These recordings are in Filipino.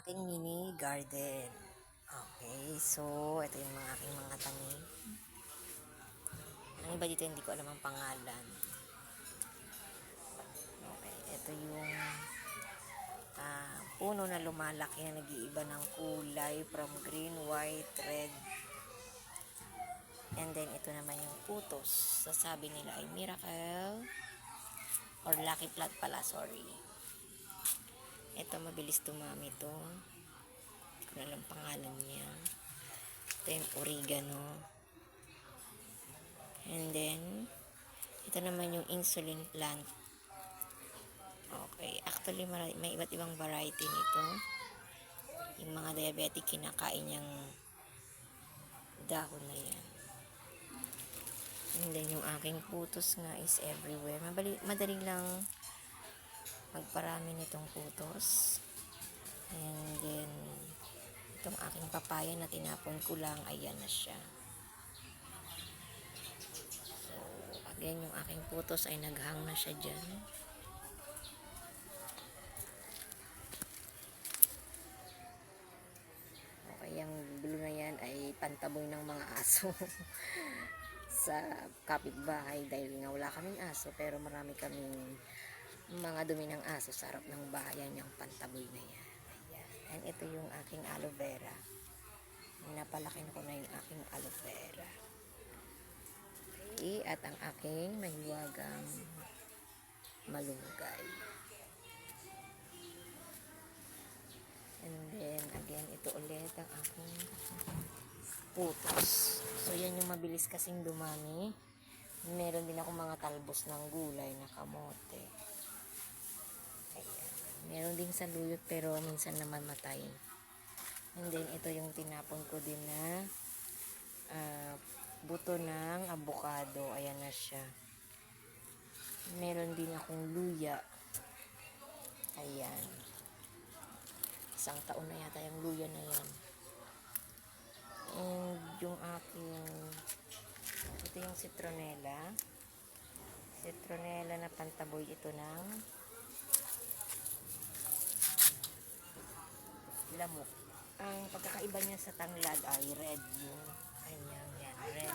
aking mini garden. Okay, so ito yung mga aking mga tanim. Ang iba dito hindi ko alam ang pangalan. Okay, ito yung puno na lumalaki na nag-iiba ng kulay from green, white, red. And then ito naman yung putos. Sasabi nila ay miracle or lucky plant pala, sorry. Ito mabilis dumami to. Hindi ko na alam pangalan niya. Ito yung oregano. And then, ito naman yung insulin plant. Okay. Actually, may iba't ibang variety nito. Yung mga diabetic, kinakain yung dahon na yan. And then, yung aking putos nga is everywhere. Madali lang magparami nitong putos. And then, itong aking papaya na tinapon ko lang, ayan na siya. So, again, yung aking putos ay naghang na siya dyan. Okay, yung blue na yan ay pantaboy ng mga aso sa kapitbahay dahil nga wala kaming aso pero marami kaming mga dumi ng aso sa harap ng bahayan yung pantaboy na yan. Ayan. And ito yung aking aloe vera. Napalakin ko na yung aking aloe vera. Okay, at ang aking mahiwagang malunggay. And then, again, ito ulit ang aking putos. So, yan yung mabilis kasing dumami. Meron din ako mga talbos ng gulay na kamote. Ayan. Meron din sa luyot pero minsan naman matay. And then, ito yung tinapon ko din na buto ng avocado. Ayan na siya. Meron din akong luya. Ayan. Isang taon na yata yung luya na yan. And yung aking ito yung citronella na pantaboy ito ng lamok. Ang pagkakaiba niya sa tanglad ay red yung kanyang yan, red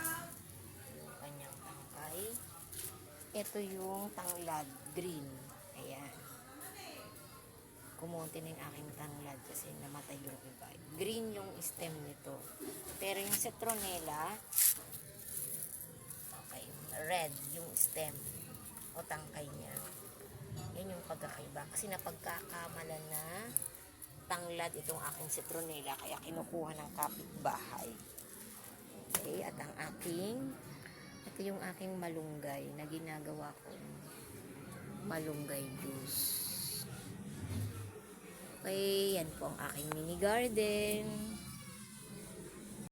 yung kanyang tangkay. Ito yung tanglad, green. Ayan, kumunti na yung aking tanglad kasi namatay yung iba. Green yung stem nito. Pero yung citronella, okay, red yung stem o tangkay niya. Yan yung pagkakaiba. Kasi napagkakamalan na tanglad itong aking citronella kaya kinukuha ng kapitbahay. Okay, at ang ito yung aking malunggay na ginagawa kong malunggay juice. Okay, yan po ang aking mini garden.